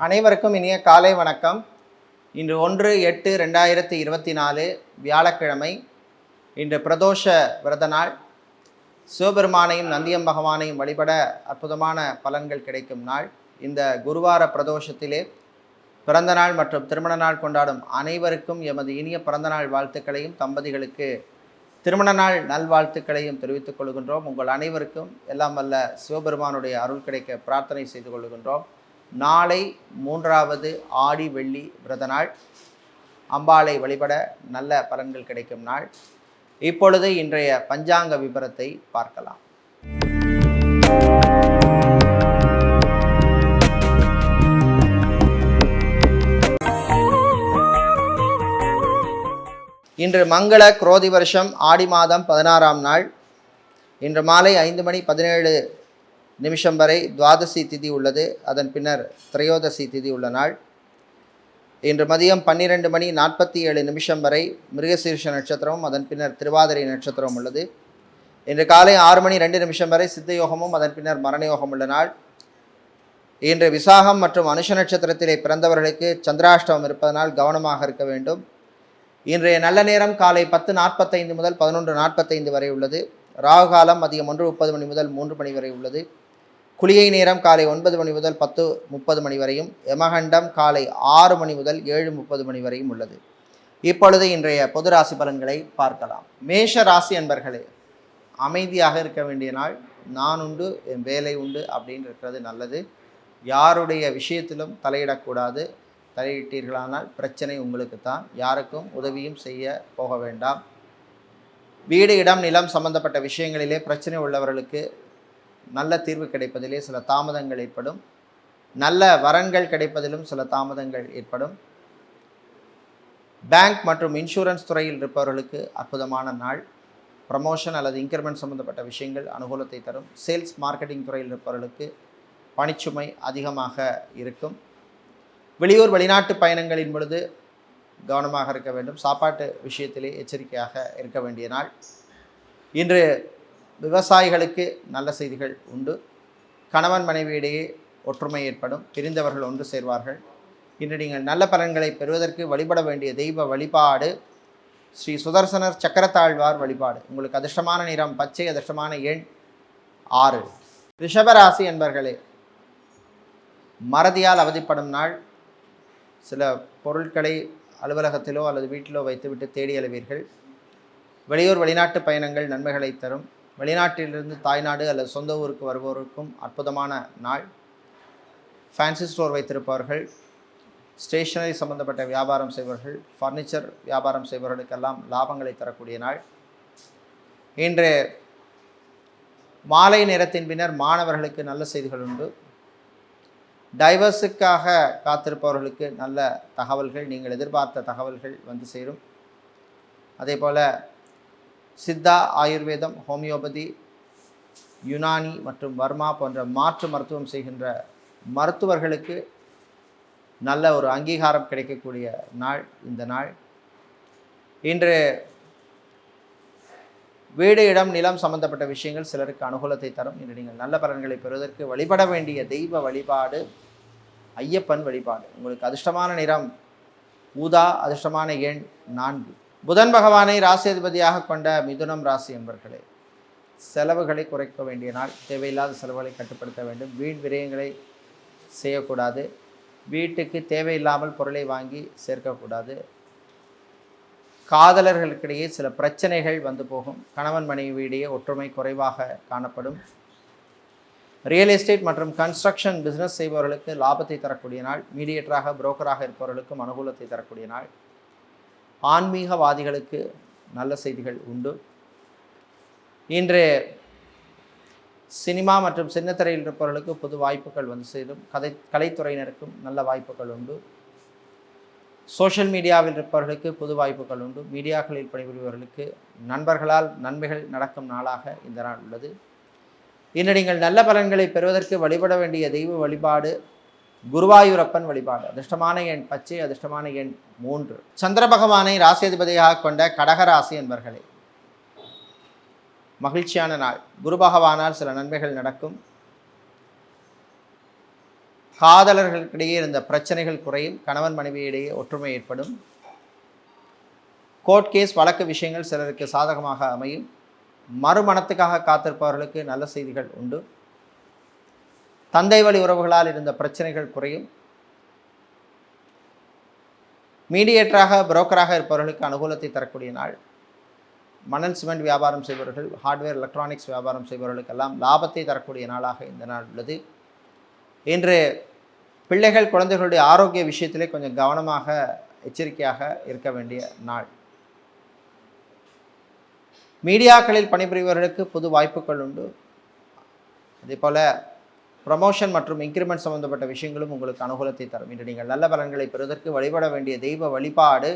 அனைவருக்கும் இனிய காலை வணக்கம். இன்று 1/8/2024 வியாழக்கிழமை. இன்று பிரதோஷ விரத நாள். சிவபெருமானையும் நந்தியம் பகவானையும் வழிபட அற்புதமான பலன்கள் கிடைக்கும் நாள். இந்த குருவார பிரதோஷத்திலே பிறந்த நாள் மற்றும் திருமண நாள் கொண்டாடும் அனைவருக்கும் எமது இனிய பிறந்தநாள் வாழ்த்துக்களையும் தம்பதிகளுக்கு திருமண நாள் நல்வாழ்த்துக்களையும் தெரிவித்துக் கொள்கின்றோம். உங்கள் அனைவருக்கும் எல்லாம் வல்ல சிவபெருமானுடைய அருள் கிடைக்க பிரார்த்தனை செய்து கொள்கின்றோம். நாளை 3வது ஆடி வெள்ளி விரத நாள். அம்பாளை வழிபட நல்ல பலன்கள் கிடைக்கும் நாள். இப்பொழுது இன்றைய பஞ்சாங்க விபரத்தை பார்க்கலாம். இன்று மங்கள குரோதி வருஷம் ஆடி மாதம் 16ஆம் நாள். இன்று மாலை 5:17 வரை துவாதசி திதி உள்ளது. அதன் பின்னர் திரையோதசி திதி உள்ள நாள். இன்று மதியம் 12:47 வரை மிருகசீர்ஷ நட்சத்திரமும் அதன் பின்னர் திருவாதிரை நட்சத்திரம் உள்ளது. இன்று காலை 6:02 வரை சித்த யோகமும் அதன் பின்னர் மரணயோகம் உள்ள நாள். இன்று விசாகம் மற்றும் அனுஷ நட்சத்திரத்திலே பிறந்தவர்களுக்கு சந்திராஷ்டமம் இருப்பதனால் கவனமாக இருக்க வேண்டும். இன்றைய நல்ல நேரம் காலை 10:45 முதல் 11:45 வரை உள்ளது. ராகு காலம் மதியம் 1:30 மணி முதல் 3 மணி வரை உள்ளது. குளிகை நேரம் காலை 9 மணி முதல் 10:30 மணி வரையும், யமகண்டம் காலை 6 மணி முதல் 7:30 மணி வரையும் உள்ளது. இப்பொழுது இன்றைய பொது ராசி பலன்களை பார்க்கலாம். மேஷ ராசி என்பர்களே, அமைதியாக இருக்க வேண்டிய நாள். நான் உண்டு என் வேலை உண்டு அப்படின்னு இருக்கிறது நல்லது. யாருடைய விஷயத்திலும் தலையிடக்கூடாது. தலையிட்டீர்களானால் பிரச்சனை உங்களுக்கு தான். யாருக்கும் உதவியும் செய்ய போக வேண்டாம். வீடு இடம் நிலம் சம்பந்தப்பட்ட விஷயங்களிலே பிரச்சனை உள்ளவர்களுக்கு நல்ல தீர்வு கிடைப்பதிலே சில தாமதங்கள் ஏற்படும். நல்ல வரன்கள் கிடைப்பதிலும் சில தாமதங்கள் ஏற்படும். பேங்க் மற்றும் இன்சூரன்ஸ் துறையில் இருப்பவர்களுக்கு அற்புதமான நாள். ப்ரமோஷன் அல்லது இன்க்ரிமெண்ட் சம்பந்தப்பட்ட விஷயங்கள் அனுகூலத்தை தரும். சேல்ஸ் மார்க்கெட்டிங் துறையில் இருப்பவர்களுக்கு பணிச்சுமை அதிகமாக இருக்கும். வெளியூர் வெளிநாட்டு பயணங்களின் பொழுது கவனமாக இருக்க வேண்டும். சாப்பாட்டு விஷயத்திலே எச்சரிக்கையாக இருக்க வேண்டிய நாள். இன்று விவசாயிகளுக்கு நல்ல செய்திகள் உண்டு. கணவன் மனைவியிடையே ஒற்றுமை ஏற்படும். பிரிந்தவர்கள் ஒன்று சேர்வார்கள். இன்று நீங்கள் நல்ல பலன்களை பெறுவதற்கு வழிபட வேண்டிய தெய்வ வழிபாடு ஸ்ரீ சுதர்சனர் சக்கரத்தாழ்வார் வழிபாடு. உங்களுக்கு அதிர்ஷ்டமான நிறம் பச்சை, அதிர்ஷ்டமான எண் 6. ரிஷபராசி என்பர்களே, மறதியால் அவதிப்படும் நாள். சில பொருட்களை அலுவலகத்திலோ அல்லது வீட்டிலோ வைத்துவிட்டு தேடி அலைவீர்கள். வெளியூர் வெளிநாட்டு பயணங்கள் நன்மைகளை தரும். வெளிநாட்டிலிருந்து தாய்நாடு அல்லது சொந்த ஊருக்கு வருபவருக்கும் அற்புதமான நாள். ஃபேன்சி ஸ்டோர் வைத்திருப்பவர்கள், ஸ்டேஷனரி சம்பந்தப்பட்ட வியாபாரம் செய்பவர்கள், ஃபர்னிச்சர் வியாபாரம் செய்பவர்களுக்கெல்லாம் லாபங்களை தரக்கூடிய நாள். இன்று மாலை நேரத்தின் பின்னர் மாணவர்களுக்கு நல்ல செய்திகள் உண்டு. டைவர்ஸுக்காக காத்திருப்பவர்களுக்கு நல்ல தகவல்கள், நீங்கள் எதிர்பார்த்த தகவல்கள் வந்து சேரும். அதே போல் சித்தா, ஆயுர்வேதம், ஹோமியோபதி, யுனானி மற்றும் வர்மா போன்ற மாற்று மருத்துவம் செய்கின்ற மருத்துவர்களுக்கு நல்ல ஒரு அங்கீகாரம் கிடைக்கக்கூடிய நாள் இந்த நாள். இன்று வீடு இடம் நிலம் சம்பந்தப்பட்ட விஷயங்கள் சிலருக்கு அனுகூலத்தை தரும். இன்று நீங்கள் நல்ல பலன்களை பெறுவதற்கு வழிபட வேண்டிய தெய்வ வழிபாடு ஐயப்பன் வழிபாடு. உங்களுக்கு அதிர்ஷ்டமான நிறம் ஊதா, அதிர்ஷ்டமான எண் 4. புதன் பகவானை ராசி அதிபதியாக கொண்ட மிதுனம் ராசி என்பர்களே, செலவுகளை குறைக்க வேண்டிய நாள். தேவையில்லாத செலவுகளை கட்டுப்படுத்த வேண்டும். வீண் விரயங்களை செய்யக்கூடாது. வீட்டுக்கு தேவையில்லாமல் பொருளை வாங்கி சேர்க்கக்கூடாது. காதலர்களுக்கிடையே சில பிரச்சனைகள் வந்து போகும். கணவன் மனைவியிடையே ஒற்றுமை குறைவாக காணப்படும். ரியல் எஸ்டேட் மற்றும் கன்ஸ்ட்ரக்ஷன் பிஸ்னஸ் செய்பவர்களுக்கு லாபத்தை தரக்கூடிய நாள். மீடியேட்டராக புரோக்கராக இருப்பவர்களுக்கும் அனுகூலத்தை தரக்கூடிய நாள். ஆன்மீகவாதிகளுக்கு நல்ல செய்திகள் உண்டு. இன்று சினிமா மற்றும் சின்னத்திரையில் இருப்பவர்களுக்கு புது வாய்ப்புகள் வந்து சேரும். கலைத்துறையினருக்கும் நல்ல வாய்ப்புகள் உண்டு. சோஷியல் மீடியாவில் இருப்பவர்களுக்கு புது வாய்ப்புகள் உண்டு. மீடியாக்களில் பணிபுரிபவர்களுக்கு நண்பர்களால் நன்மைகள் நடக்கும் நாளாக இந்த நாள் உள்ளது. இன்று நீங்கள் நல்ல பலன்களை பெறுவதற்கு வழிபட வேண்டிய தெய்வ வழிபாடு குருவாயூரப்பன் வழிபாடு. அதிர்ஷ்டமான எண் பச்சை, அதிர்ஷ்டமான எண் 3. சந்திர பகவானை ராசி அதிபதியாக கொண்ட கடகராசி என்பர்களே, மகிழ்ச்சியான நாள். குரு பகவானால் சில நன்மைகள் நடக்கும். காதலர்களுக்கிடையே இருந்த பிரச்சனைகள் குறையும், கணவன் மனைவியிடையே ஒற்றுமை ஏற்படும். கோர்ட் கேஸ் வழக்கு விஷயங்கள் சிலருக்கு சாதகமாக அமையும். மறுமணத்துக்காக காத்திருப்பவர்களுக்கு நல்ல செய்திகள் உண்டு. தந்தை வழி உறவுகளால் இருந்த பிரச்சனைகள் குறையும். மீடியேட்டராக புரோக்கராக இருப்பவர்களுக்கு அனுகூலத்தை தரக்கூடிய நாள். மணல் சிமெண்ட் வியாபாரம் செய்பவர்கள், ஹார்ட்வேர் எலக்ட்ரானிக்ஸ் வியாபாரம் செய்பவர்களுக்கெல்லாம் லாபத்தை தரக்கூடிய நாளாக இந்த நாள் உள்ளது. இன்று பிள்ளைகள் குழந்தைகளுடைய ஆரோக்கிய விஷயத்திலே கொஞ்சம் கவனமாக எச்சரிக்கையாக இருக்க வேண்டிய நாள். மீடியாக்களில் பணிபுரிபவர்களுக்கு புது வாய்ப்புகள் உண்டு. அதே போல் ப்ரமோஷன் மற்றும் இன்க்ரிமெண்ட் சம்பந்தப்பட்ட விஷயங்களும் உங்களுக்கு அனுகூலத்தை தரும். இன்று நீங்கள் நல்ல பலன்களை பெறுவதற்கு வழிபட வேண்டிய தெய்வ வழிபாடு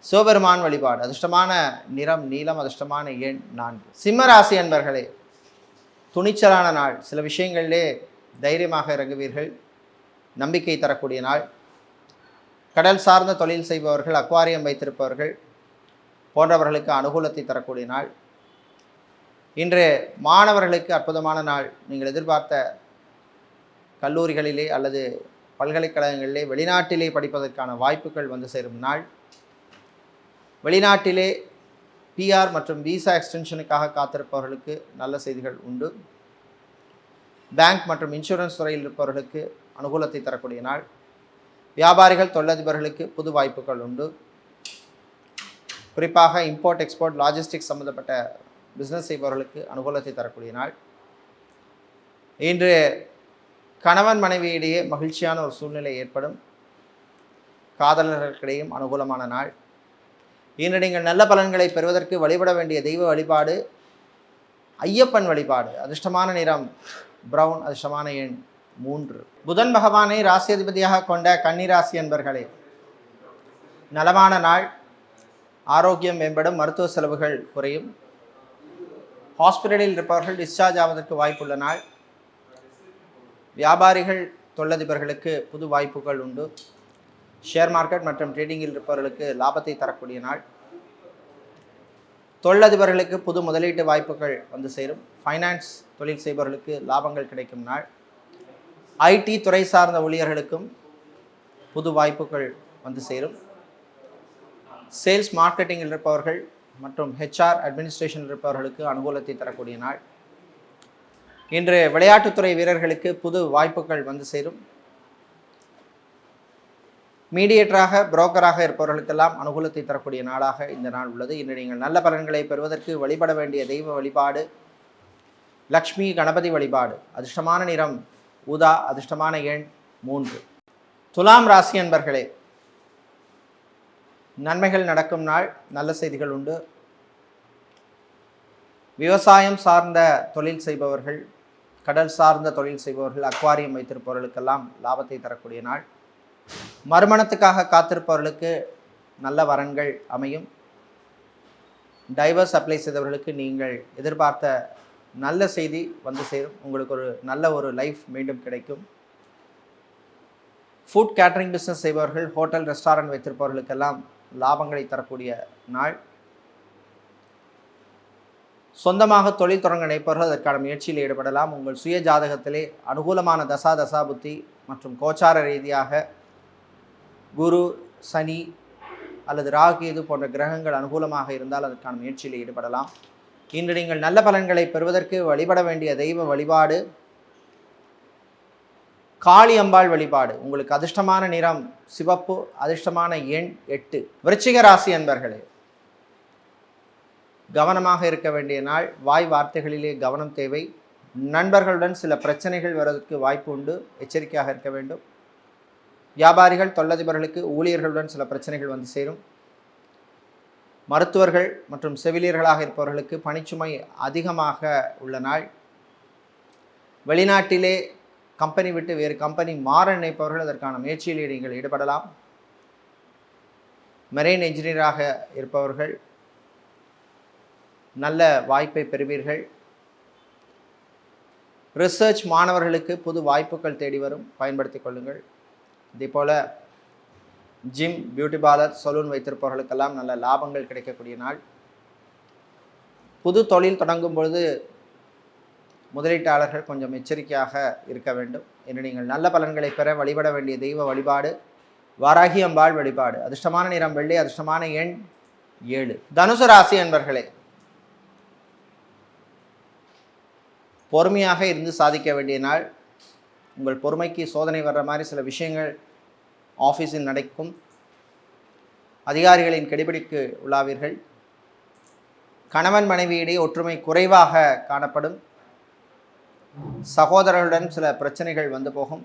சிவபெருமான் வழிபாடு. அதிர்ஷ்டமான நிறம் நீலம், அதிர்ஷ்டமான எண் 4. சிம்ம ராசி அன்பர்களே, துணிச்சலான நாள். சில விஷயங்களிலே தைரியமாக இறங்குவீர்கள். நம்பிக்கை தரக்கூடிய நாள். கடல் சார்ந்த தொழில் செய்பவர்கள், அக்வாரியம் வைத்திருப்பவர்கள் போன்றவர்களுக்கு அனுகூலத்தை தரக்கூடிய நாள். இன்று மாணவர்களுக்கு அற்புதமான நாள். நீங்கள் எதிர்பார்த்த கல்லூரிகளிலே அல்லது பல்கலைக்கழகங்களிலே வெளிநாட்டிலே படிப்பதற்கான வாய்ப்புகள் வந்து சேரும் நாள். வெளிநாட்டிலே பிஆர் மற்றும் விசா எக்ஸ்டென்ஷனுக்காக காத்திருப்பவர்களுக்கு நல்ல செய்திகள் உண்டு. பேங்க் மற்றும் இன்சூரன்ஸ் துறையில் இருப்பவர்களுக்கு அனுகூலத்தை தரக்கூடிய நாள். வியாபாரிகள் தொழிலதிபர்களுக்கு புது வாய்ப்புகள் உண்டு. குறிப்பாக இம்போர்ட் எக்ஸ்போர்ட் லாஜிஸ்டிக்ஸ் சம்பந்தப்பட்ட பிஸ்னஸ் செய்பவர்களுக்கு அனுகூலத்தை தரக்கூடிய நாள். இன்று கணவன் மனைவியிடையே மகிழ்ச்சியான ஒரு சூழ்நிலை ஏற்படும். காதலர்களுக்கிடையும் அனுகூலமான நாள். இன்று நீங்கள் நல்ல பலன்களை பெறுவதற்கு வழிபட வேண்டிய தெய்வ வழிபாடு ஐயப்பன் வழிபாடு. அதிர்ஷ்டமான நிறம் பிரவுன், அதிர்ஷ்டமான எண் 3. புதன் பகவானை ராசி அதிபதியாக கொண்ட கன்னிராசி அன்பர்களே, நலமான நாள். ஆரோக்கியம் மேம்படும், மருத்துவ செலவுகள் குறையும். ஹாஸ்பிட்டலில் இருப்பவர்கள் டிஸ்சார்ஜ் ஆவதற்கு வாய்ப்புள்ள நாள். வியாபாரிகள் தொழிலதிபர்களுக்கு புது வாய்ப்புகள் உண்டு. ஷேர் மார்க்கெட் மற்றும் ட்ரேடிங்கில் இருப்பவர்களுக்கு லாபத்தை தரக்கூடிய நாள். தொழிலதிபர்களுக்கு புது முதலீட்டு வாய்ப்புகள் வந்து சேரும். ஃபைனான்ஸ் தொழில் செய்பவர்களுக்கு லாபங்கள் கிடைக்கும் நாள். ஐடி துறை சார்ந்த ஊழியர்களுக்கும் புது வாய்ப்புகள் வந்து சேரும். சேல்ஸ் மார்க்கெட்டிங்கில் இருப்பவர்கள் மற்றும் ஹெச்ஆர் அட்மினிஸ்ட்ரேஷன் இருப்பவர்களுக்கு அனுகூலத்தை தரக்கூடிய நாள். இன்று விளையாட்டுத்துறை வீரர்களுக்கு புது வாய்ப்புகள் வந்து சேரும். மீடியேட்டராக புரோக்கராக இருப்பவர்களுக்கெல்லாம் அனுகூலத்தை தரக்கூடிய நாளாக இந்த நாள் உள்ளது. இன்று நீங்கள் நல்ல பலன்களை பெறுவதற்கு வழிபட வேண்டிய தெய்வ வழிபாடு லக்ஷ்மி கணபதி வழிபாடு. அதிர்ஷ்டமான நிறம் ஊதா, அதிர்ஷ்டமான எண் 3. துலாம் ராசி அன்பர்களே, நன்மைகள் நடக்கும் நாள். நல்ல செய்திகள் உண்டு. விவசாயம் சார்ந்த தொழில் செய்பவர்கள், கடல் சார்ந்த தொழில் செய்பவர்கள், அக்வாரியம் வைத்திருப்பவர்களுக்கெல்லாம் லாபத்தை தரக்கூடிய நாள். மறுமணத்துக்காக காத்திருப்பவர்களுக்கு நல்ல வரன்கள் அமையும். டைவர்ஸ் அப்ளை செய்தவர்களுக்கு நீங்கள் எதிர்பார்த்த நல்ல செய்தி வந்து சேரும். உங்களுக்கு ஒரு நல்ல ஒரு லைஃப் மீண்டும் கிடைக்கும். ஃபுட் கேட்டரிங் பிஸ்னஸ் செய்பவர்கள், ஹோட்டல் ரெஸ்டாரண்ட் வைத்திருப்பவர்களுக்கெல்லாம் லாபங்களை தரக்கூடிய நாள். சொந்தமாக தொழில் தொடங்க நினைப்பவர்கள் அதற்கான முயற்சியில் ஈடுபடலாம். உங்கள் சுய ஜாதகத்திலே அனுகூலமான தசா புத்தி மற்றும் கோச்சார ரீதியாக குரு, சனி அல்லது ராகு போன்ற கிரகங்கள் அனுகூலமாக இருந்தால் அதற்கான முயற்சியில் ஈடுபடலாம். இன்று நீங்கள் நல்ல பலன்களை பெறுவதற்கு வழிபட வேண்டிய தெய்வ வழிபாடு காளி அம்பாள் வழிபாடு. உங்களுக்கு அதிர்ஷ்டமான நிறம் சிவப்பு, அதிர்ஷ்டமான எண் 8. விருச்சிக ராசி அன்பர்களே, கவனமாக இருக்க வேண்டிய நாள். வாய் வார்த்தைகளிலே கவனம் தேவை. நண்பர்களுடன் சில பிரச்சனைகள் வருவதற்கு வாய்ப்பு உண்டு, எச்சரிக்கையாக இருக்க வேண்டும். வியாபாரிகள் தொழிலதிபர்களுக்கு ஊழியர்களுடன் சில பிரச்சனைகள் வந்து சேரும். மருத்துவர்கள் மற்றும் செவிலியர்களாக இருப்பவர்களுக்கு பணிச்சுமை அதிகமாக உள்ள நாள். வெளிநாட்டிலே கம்பெனி விட்டு வேறு கம்பெனி மாற நினைப்பவர்கள் அதற்கான முயற்சியில் நீங்கள் ஈடுபடலாம். மெரெயின் என்ஜினியராக இருப்பவர்கள் நல்ல வாய்ப்பை பெறுவீர்கள். ரிசர்ச் மாணவர்களுக்கு புது வாய்ப்புகள் தேடி வரும், பயன்படுத்திக் கொள்ளுங்கள். இதேபோல் ஜிம், பியூட்டி பார்லர், சலூன் வைத்திருப்பவர்களுக்கெல்லாம் நல்ல லாபங்கள் கிடைக்கக்கூடிய நாள். புது தொழில் தொடங்கும் பொழுது முதலீட்டாளர்கள் கொஞ்சம் எச்சரிக்கையாக இருக்க வேண்டும். இன்று நீங்கள் நல்ல பலன்களை பெற வழிபட வேண்டிய தெய்வ வழிபாடு வாராகி அம்பாள் வழிபாடு. அதிர்ஷ்டமான நிறம் வெள்ளை, அதிர்ஷ்டமான எண் 7. தனுசு ராசி என்பர்களே, பொறுமையாக இருந்து சாதிக்க வேண்டிய நாள். உங்கள் பொறுமைக்கு சோதனை வர்ற மாதிரி சில விஷயங்கள் ஆஃபீஸில் நடக்கும். அதிகாரிகளின் கெடுபிடிக்கு உள்ளாவீர்கள். கணவன் மனைவியிடையே ஒற்றுமை குறைவாக காணப்படும். சகோதரர்களுடன் சில பிரச்சனைகள் வந்து போகும்.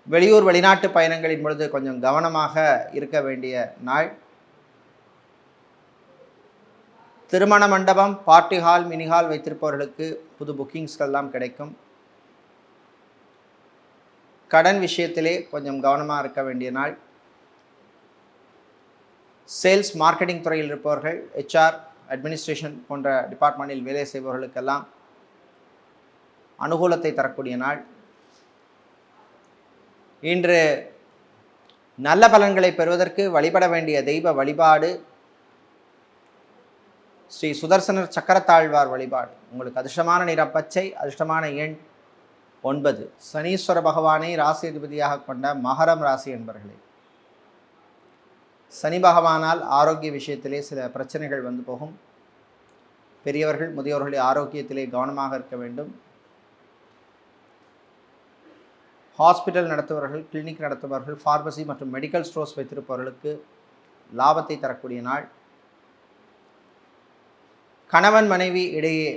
வெளியூர் வெளிநாட்டு பயணங்களின் பொழுது கொஞ்சம் கவனமாக இருக்க வேண்டிய நாள். திருமண மண்டபம், பார்ட்டி ஹால், மினி ஹால் வைத்திருப்பவர்களுக்கு புது புக்கிங்ஸ்கள்லாம் கிடைக்கும். கடன் விஷயத்திலே கொஞ்சம் கவனமாக இருக்க வேண்டிய நாள். சேல்ஸ் மார்க்கெட்டிங் துறையில் இருப்பவர்கள், HR, அட்மினிஸ்ட்ரேஷன் போன்ற டிபார்ட்மெண்ட்டில் வேலை செய்பவர்களுக்கெல்லாம் அனுகூலத்தை தரக்கூடிய நாள். இன்று நல்ல பலன்களை பெறுவதற்கு வழிபட வேண்டிய தெய்வ வழிபாடு ஸ்ரீ சுதர்சனர் சக்கரத்தாழ்வார் வழிபாடு. உங்களுக்கு அதிர்ஷ்டமான நிறம் பச்சை, அதிர்ஷ்டமான எண் 9. சனீஸ்வர பகவானை ராசி அதிபதியாக கொண்ட மகரம் ராசி என்பர்களே, சனி பகவானால் ஆரோக்கிய விஷயத்திலே சில பிரச்சனைகள் வந்து போகும். பெரியவர்கள் முதியோர்களுடைய ஆரோக்கியத்திலே கவனமாக இருக்க வேண்டும். ஹாஸ்பிட்டல் நடத்துபவர்கள், கிளினிக் நடத்துபவர்கள், ஃபார்மசி மற்றும் மெடிக்கல் ஸ்டோர்ஸ் வைத்திருப்பவர்களுக்கு லாபத்தை தரக்கூடிய நாள். கணவன் மனைவி இடையே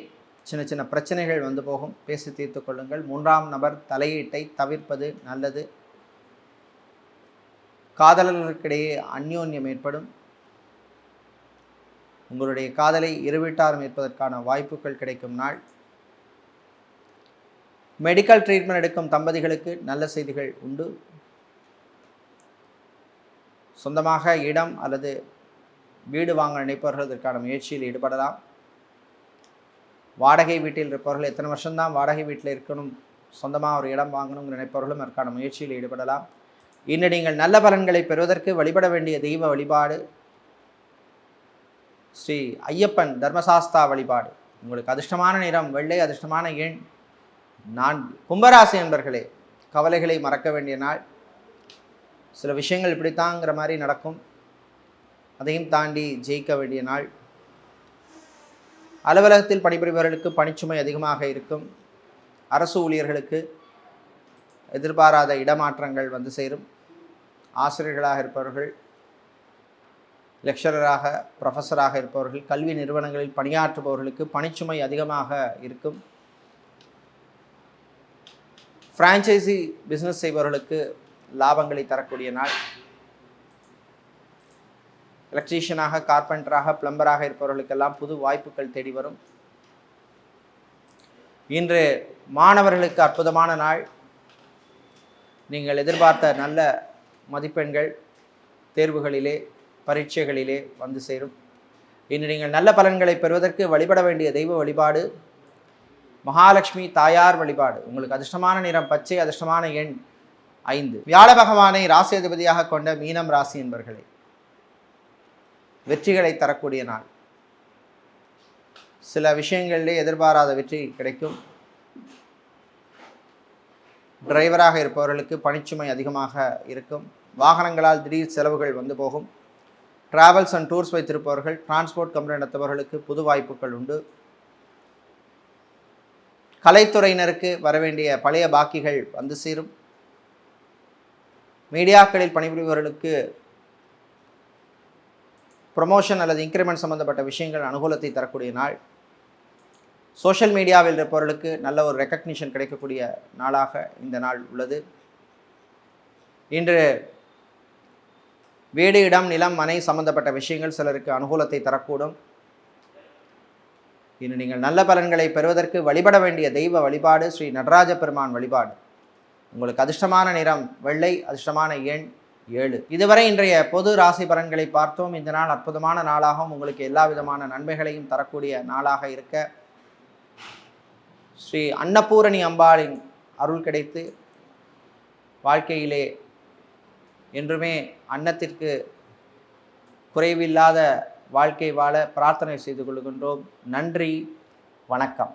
சின்ன சின்ன பிரச்சனைகள் வந்து போகும். பேசி தீர்த்து கொள்ளுங்கள். 3ஆம் நபர் தலையீட்டை தவிர்ப்பது நல்லது. காதலர்களுக்கிடையே அந்யோன்யம் ஏற்படும். உங்களுடைய காதலை இருவீட்டாரும் ஏற்பதற்கான வாய்ப்புகள் கிடைக்கும் நாள். மெடிக்கல் ட்ரீட்மெண்ட் எடுக்கும் தம்பதிகளுக்கு நல்ல செய்திகள் உண்டு. சொந்தமாக இடம் அல்லது வீடு வாங்க நினைப்பவர்கள் இதற்கான முயற்சியில் ஈடுபடலாம். வாடகை வீட்டில் இருப்பவர்கள் எத்தனை வருஷம்தான் வாடகை வீட்டில் இருக்கணும், சொந்தமாக ஒரு இடம் வாங்கணும்னு நினைப்பவர்களும் அதற்கான முயற்சியில் ஈடுபடலாம். இன்று நீங்கள் நல்ல பலன்களை பெறுவதற்கு வழிபட வேண்டிய தெய்வ வழிபாடு ஸ்ரீ ஐயப்பன் தர்மசாஸ்தா வழிபாடு. உங்களுக்கு அதிர்ஷ்டமான நிறம் வெள்ளை, அதிர்ஷ்டமான எண் 4. கும்பராசி என்பர்களே, கவலைகளை மறக்க வேண்டிய நாள். சில விஷயங்கள் இப்படித்தாங்கிற மாதிரி நடக்கும், அதையும் தாண்டி ஜெயிக்க வேண்டிய நாள். அலுவலகத்தில் பணிபுரிபவர்களுக்கு பணிச்சுமை அதிகமாக இருக்கும். அரசு ஊழியர்களுக்கு எதிர்பாராத இடமாற்றங்கள் வந்து சேரும். ஆசிரியர்களாக இருப்பவர்கள், லெக்சரராக, ப்ரொஃபஸராக இருப்பவர்கள், கல்வி நிறுவனங்களில் பணியாற்றுபவர்களுக்கு பணிச்சுமை அதிகமாக இருக்கும். ஃப்ரான்ச்சைசி பிஸ்னஸ் செய்பவர்களுக்கு லாபங்களை தரக்கூடிய நாள். எலக்ட்ரீஷியனாக, கார்பெண்டராக, பிளம்பராக இருப்பவர்களுக்கெல்லாம் புது வாய்ப்புகள் தேடி வரும். இன்று மாணவர்களுக்கு அற்புதமான நாள். நீங்கள் எதிர்பார்த்த நல்ல மதிப்பெண்கள் தேர்வுகளிலே, பரீட்சைகளிலே வந்து சேரும். இன்று நீங்கள் நல்ல பலன்களை பெறுவதற்கு வழிபட வேண்டிய தெய்வ வழிபாடு மகாலட்சுமி தாயார் வழிபாடு. உங்களுக்கு அதிர்ஷ்டமான நிறம் பச்சை, அதிர்ஷ்டமான எண் 5. வியாழ பகவானை ராசி அதிபதியாக கொண்ட மீனம் ராசி என்பர்களே, வெற்றிகளை தரக்கூடிய நாள். சில விஷயங்களிலே எதிர்பாராத வெற்றி கிடைக்கும். டிரைவராக இருப்பவர்களுக்கு பணிச்சுமை அதிகமாக இருக்கும். வாகனங்களால் திடீர் செலவுகள் வந்து போகும். டிராவல்ஸ் அண்ட் டூர்ஸ் வைத்திருப்பவர்கள், டிரான்ஸ்போர்ட் கம்பெனி நடத்துபவர்களுக்கு புது வாய்ப்புகள் உண்டு. கலைத்துறையினருக்கு வரவேண்டிய பழைய பாக்கிகள் வந்து சேரும். மீடியாக்களில் பணிபுரிபவர்களுக்கு ப்ரொமோஷன் அல்லது இன்க்ரிமெண்ட் சம்பந்தப்பட்ட விஷயங்கள் அனுகூலத்தை தரக்கூடிய நாள். சோஷியல் மீடியாவில் இருப்பவர்களுக்கு நல்ல ஒரு ரெக்கக்னிஷன் கிடைக்கக்கூடிய நாளாக இந்த நாள் உள்ளது. இன்று வீடு, இடம், நிலம், மனை சம்பந்தப்பட்ட விஷயங்கள் சிலருக்கு அனுகூலத்தை தரக்கூடும். இன்று நீங்கள் நல்ல பலன்களை பெறுவதற்கு வழிபட வேண்டிய தெய்வ வழிபாடு ஸ்ரீ நடராஜ பெருமான் வழிபாடு. உங்களுக்கு அதிர்ஷ்டமான நிறம் வெள்ளை, அதிர்ஷ்டமான எண் 7. இதுவரை இன்றைய பொது ராசி பலன்களை பார்த்தோம். இந்த நாள் அற்புதமான நாளாகவும் உங்களுக்கு எல்லா விதமான நன்மைகளையும் தரக்கூடிய நாளாக இருக்க ஸ்ரீ அன்னபூரணி அம்பாளின் அருள் கிடைத்து வாழ்க்கையிலே என்றுமே அன்னத்திற்கு குறைவில்லாத வாழ்க்கை வாழ பிரார்த்தனை செய்து கொள்கின்றோம். நன்றி, வணக்கம்.